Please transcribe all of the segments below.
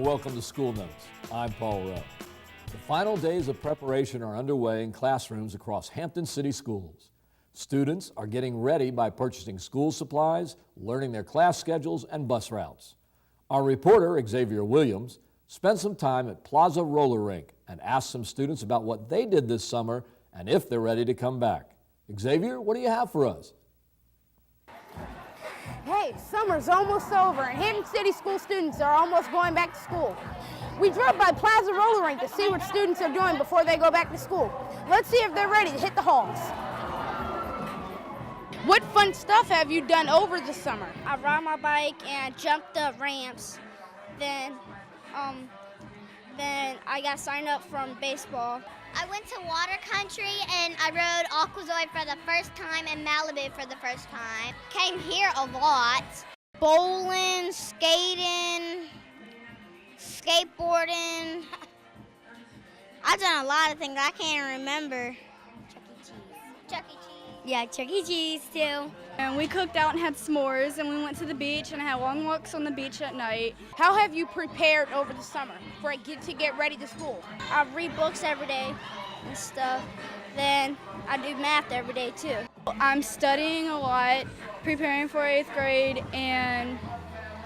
and welcome to School Notes. I'm Paul Rowe. The final days of preparation are underway in classrooms across Hampton City Schools. Students are getting ready by purchasing school supplies, learning their class schedules, and bus routes. Our reporter, Xavier Williams, spent some time at Plaza roller rink and asked some students about what they did this summer and if they're ready to come back. Xavier, what do you have for us? Hey, summer's almost over and Hampton City School students are almost going back to school. We drove by Plaza roller rink to see what students are doing before they go back to school. Let's see if they're ready to hit the halls. What fun stuff have you done over the summer? I ride my bike and jump the ramps. Then I got signed up from baseball. I went to water country and I rode Aquazoid for the first time and Malibu for the first time. Came here a lot. Bowling, skating, skateboarding. I've done a lot of things I can't remember. Chuck E. Cheese. Chuck E. Cheese. Yeah, Chuck E. Cheese too. And we cooked out and had s'mores, and we went to the beach and had long walks on the beach at night. How have you prepared over the summer to get ready to school? I read books every day and stuff. Then I do math every day too. I'm studying a lot, preparing for 8th grade, and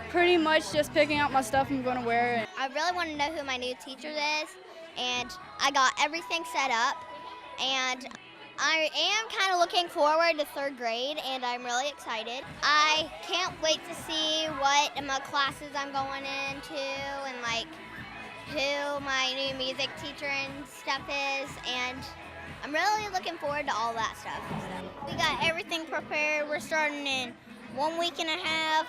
pretty much just picking out my stuff I'm going to wear. I really want to know who my new teacher is, and I got everything set up, and I am kind of looking forward to 3rd grade, and I'm really excited. I can't wait to see what classes I'm going into and like who my new music teacher and stuff is, and I'm really looking forward to all that stuff. We got everything prepared. We're starting in 1 week and a half.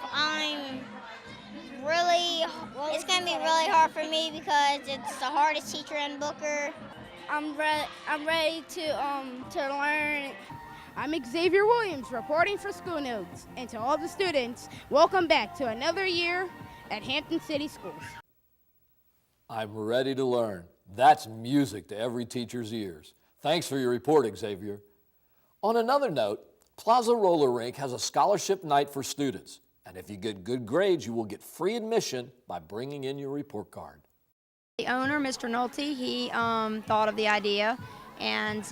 It's going to be really hard for me because it's the hardest teacher in Booker. I'm ready to learn. I'm Xavier Williams reporting for School Notes. And to all the students, welcome back to another year at Hampton City Schools. I'm ready to learn. That's music to every teacher's ears. Thanks for your report, Xavier. On another note, Plaza Roller Rink has a scholarship night for students. And if you get good grades, you will get free admission by bringing in your report card. The owner, Mr. Nolte, he thought of the idea, and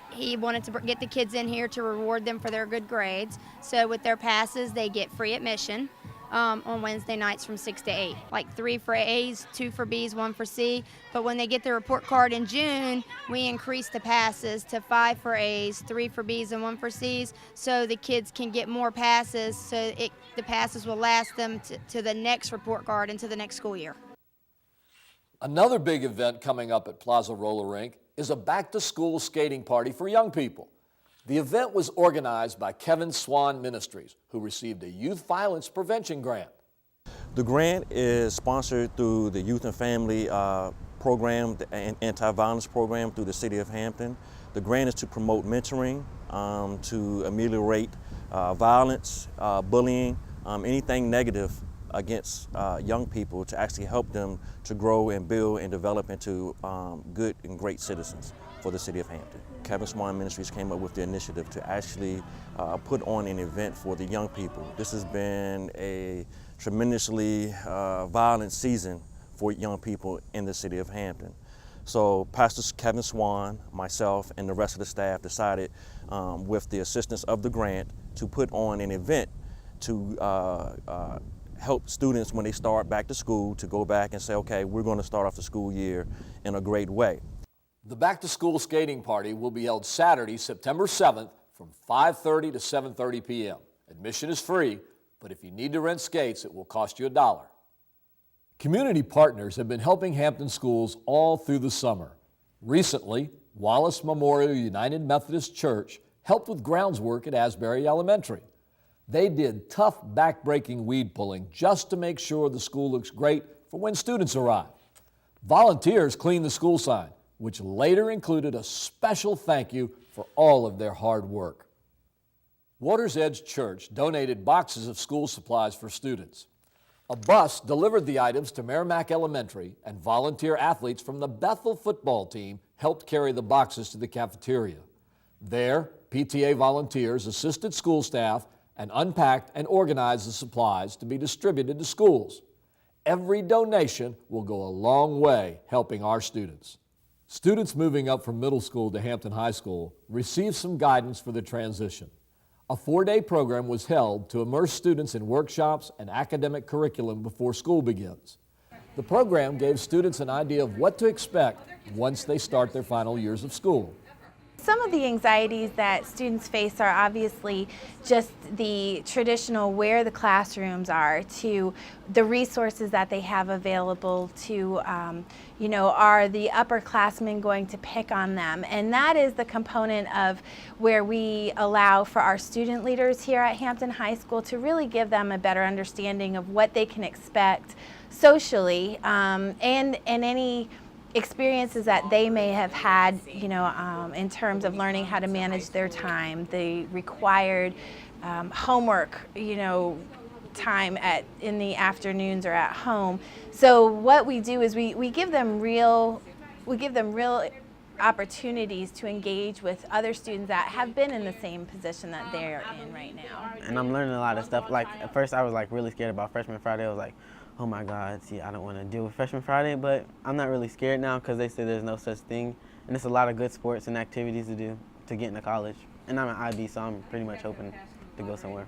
he wanted to get the kids in here to reward them for their good grades. So with their passes, they get free admission on Wednesday nights from 6 to 8. Like 3 for A's, 2 for B's, 1 for C. But when they get their report card in June, we increase the passes to 5 for A's, 3 for B's, and 1 for C's, so the kids can get more passes, so the passes will last them to the next report card and to the next school year. Another big event coming up at Plaza Roller Rink is a back-to-school skating party for young people. The event was organized by Kevin Swan Ministries, who received a youth violence prevention grant. The grant is sponsored through the Youth and Family program, the anti-violence program through the City of Hampton. The grant is to promote mentoring, to ameliorate violence, bullying, anything negative against young people, to actually help them to grow and build and develop into good and great citizens for the City of Hampton. Kevin Swan Ministries came up with the initiative to actually put on an event for the young people. This has been a tremendously violent season for young people in the City of Hampton. So Pastor Kevin Swan, myself, and the rest of the staff decided, with the assistance of the grant, to put on an event to help students when they start back to school to go back and say, okay, we're going to start off the school year in a great way. The back-to-school skating party will be held Saturday, September 7th from 5:30 to 7:30 p.m. Admission is free, but if you need to rent skates, it will cost you $1. Community partners have been helping Hampton schools all through the summer. Recently, Wallace Memorial United Methodist Church helped with grounds work at Asbury Elementary. They did tough back-breaking weed pulling just to make sure the school looks great for when students arrive. Volunteers cleaned the school sign, which later included a special thank you for all of their hard work. Water's Edge Church donated boxes of school supplies for students. A bus delivered the items to Merrimack Elementary, and volunteer athletes from the Bethel football team helped carry the boxes to the cafeteria. There, PTA volunteers assisted school staff and unpacked and organized the supplies to be distributed to schools. every donation will go a long way helping our students. Students moving up from middle school to Hampton High School received some guidance for the transition. A 4-day program was held to immerse students in workshops and academic curriculum before school begins. The program gave students an idea of what to expect once they start their final years of school. Some of the anxieties that students face are obviously just the traditional where the classrooms are, to the resources that they have available, to are the upperclassmen going to pick on them? And that is the component of where we allow for our student leaders here at Hampton High School to really give them a better understanding of what they can expect socially and any experiences that they may have had, in terms of learning how to manage their time, the required homework, time in the afternoons or at home. So what we do is we give them real opportunities to engage with other students that have been in the same position that they're in right now. And I'm learning a lot of stuff. Like at first I was really scared about Freshman Friday. I was like, oh my God, I don't want to deal with Freshman Friday, but I'm not really scared now because they say there's no such thing. And it's a lot of good sports and activities to do to get into college. And I'm an IB, so I'm pretty much hoping to go somewhere.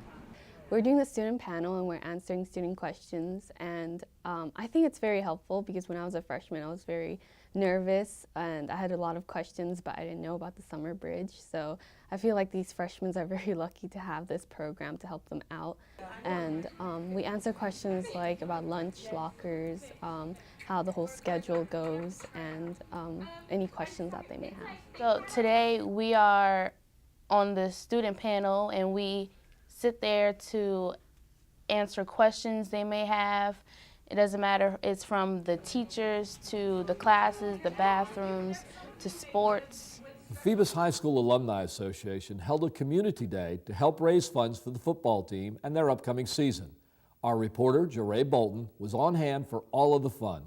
We're doing the student panel and we're answering student questions, and I think it's very helpful because when I was a freshman I was very nervous and I had a lot of questions, but I didn't know about the summer bridge. So I feel like these freshmen are very lucky to have this program to help them out. And we answer questions like about lunch, lockers, how the whole schedule goes, and any questions that they may have. So today we are on the student panel and we sit there to answer questions they may have. It doesn't matter, it's from the teachers to the classes, the bathrooms, to sports. The Phoebus High School Alumni Association held a community day to help raise funds for the football team and their upcoming season. Our reporter, Jeray Bolton, was on hand for all of the fun.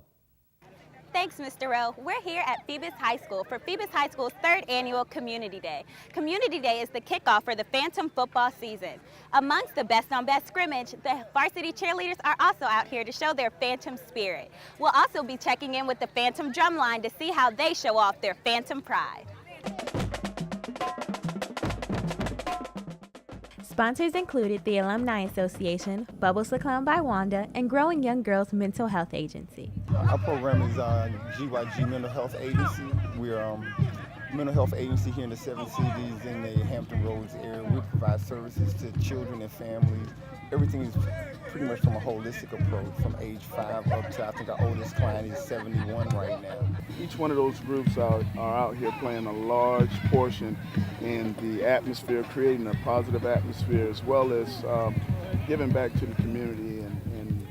Thanks, Mr. Rowe. We're here at Phoebus High School for Phoebus High School's 3rd annual Community Day. Community Day is the kickoff for the Phantom football season. Amongst the best on best scrimmage, the varsity cheerleaders are also out here to show their Phantom spirit. We'll also be checking in with the Phantom drumline to see how they show off their Phantom pride. Sponsors included the Alumni Association, Bubbles the Clown by Wanda, and Growing Young Girls Mental Health Agency. Our program is GYG Mental Health Agency. We're a mental health agency here in the 7 cities in the Hampton Roads area. We provide services to children and families. Everything is pretty much from a holistic approach, from age 5 up to, I think our oldest client is 71 right now. Each one of those groups are out here playing a large portion in the atmosphere, creating a positive atmosphere, as well as giving back to the community and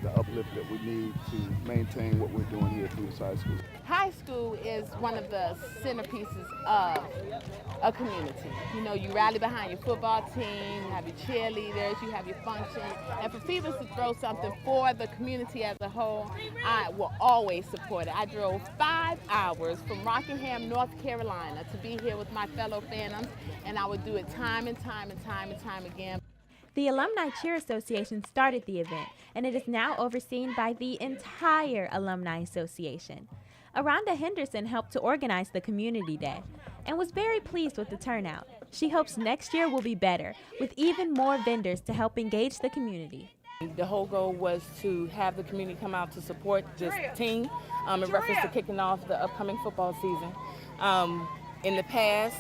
the uplift that we need to maintain what we're doing here at Phoebus High School. High school is one of the centerpieces of a community. You rally behind your football team, you have your cheerleaders, you have your functions. And for Phoebus to throw something for the community as a whole, I will always support it. I drove 5 hours from Rockingham, North Carolina to be here with my fellow Phantoms, and I would do it time and time and time and time again. The Alumni Cheer Association started the event, and it is now overseen by the entire Alumni Association. Aranda Henderson helped to organize the Community Day and was very pleased with the turnout. She hopes next year will be better, with even more vendors to help engage the community. The whole goal was to have the community come out to support this team in reference to kicking off the upcoming football season. In the past,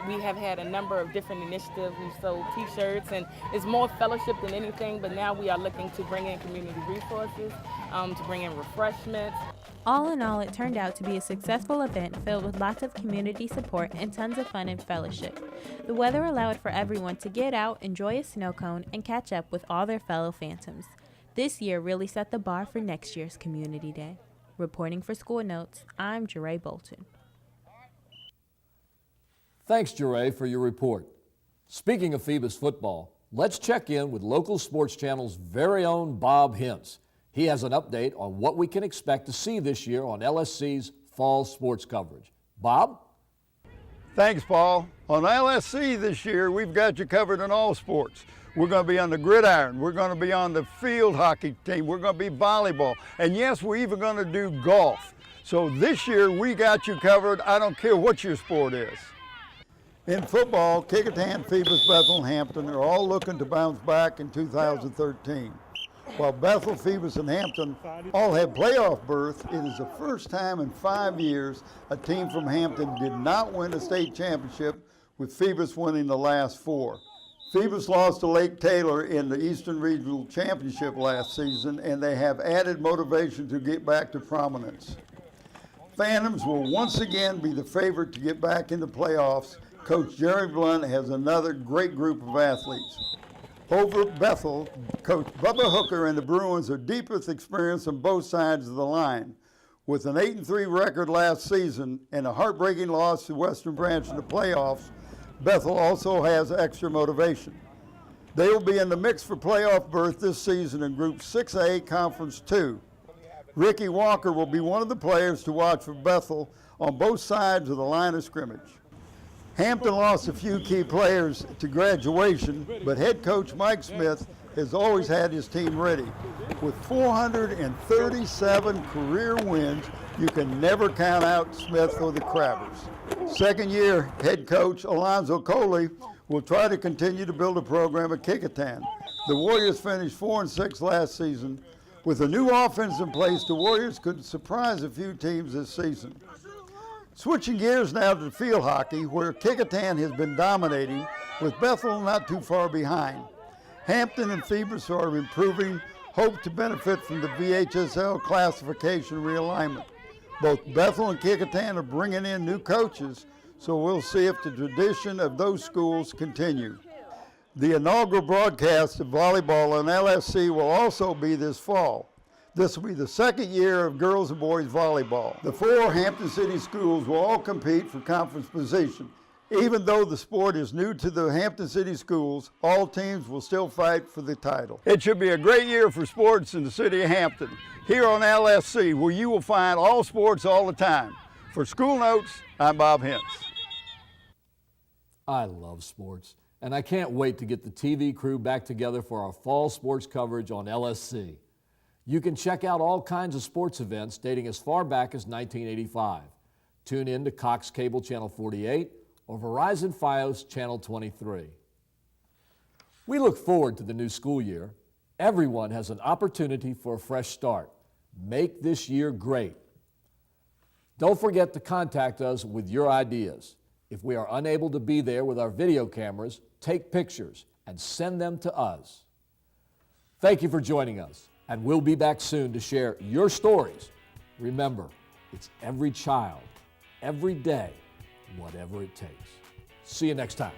we have had a number of different initiatives. We've sold t-shirts, and it's more fellowship than anything, but now we are looking to bring in community resources, to bring in refreshments. All in all, it turned out to be a successful event filled with lots of community support and tons of fun and fellowship. The weather allowed for everyone to get out, enjoy a snow cone, and catch up with all their fellow Phantoms. This year really set the bar for next year's Community Day. Reporting for School Notes, I'm Jeray Bolton. Thanks, Jeray, for your report. Speaking of Phoebus football, let's check in with local sports channel's very own Bob Hintz. He has an update on what we can expect to see this year on LSC's fall sports coverage. Bob? Thanks, Paul. On LSC this year, we've got you covered in all sports. We're going to be on the gridiron. We're going to be on the field hockey team. We're going to be volleyball. And yes, we're even going to do golf. So this year we got you covered. I don't care what your sport is. In football, Kecoughtan, Phoebus, Bethel, and Hampton are all looking to bounce back in 2013. While Bethel, Phoebus, and Hampton all have playoff berth, it is the first time in 5 years a team from Hampton did not win a state championship, with Phoebus winning the last 4. Phoebus lost to Lake Taylor in the Eastern Regional Championship last season, and they have added motivation to get back to prominence. Phantoms will once again be the favorite to get back in the playoffs. Coach Jerry Blunt has another great group of athletes. Over at Bethel, Coach Bubba Hooker and the Bruins are deep with experience on both sides of the line. With an 8-3 record last season and a heartbreaking loss to Western Branch in the playoffs, Bethel also has extra motivation. They will be in the mix for playoff berth this season in Group 6A, Conference 2. Ricky Walker will be one of the players to watch for Bethel on both sides of the line of scrimmage. Hampton lost a few key players to graduation, but head coach Mike Smith has always had his team ready. With 437 career wins, you can never count out Smith or the Crabbers. Second-year head coach Alonzo Coley will try to continue to build a program at Kecoughtan. The Warriors finished 4-6 last season. With a new offense in place, the Warriors could surprise a few teams this season. Switching gears now to field hockey, where Kecoughtan has been dominating, with Bethel not too far behind. Hampton and Phoebus are improving, hope to benefit from the VHSL classification realignment. Both Bethel and Kecoughtan are bringing in new coaches, so we'll see if the tradition of those schools continue. The inaugural broadcast of volleyball on LSC will also be this fall. This will be the second year of girls and boys volleyball. The 4 Hampton City schools will all compete for conference position. Even though the sport is new to the Hampton City schools, all teams will still fight for the title. It should be a great year for sports in the city of Hampton. Here on LSC, where you will find all sports all the time. For School Notes, I'm Bob Hintz. I love sports, and I can't wait to get the TV crew back together for our fall sports coverage on LSC. You can check out all kinds of sports events dating as far back as 1985. Tune in to Cox Cable Channel 48 or Verizon Fios Channel 23. We look forward to the new school year. Everyone has an opportunity for a fresh start. Make this year great. Don't forget to contact us with your ideas. If we are unable to be there with our video cameras, take pictures and send them to us. Thank you for joining us, and we'll be back soon to share your stories. Remember, it's every child, every day, whatever it takes. See you next time.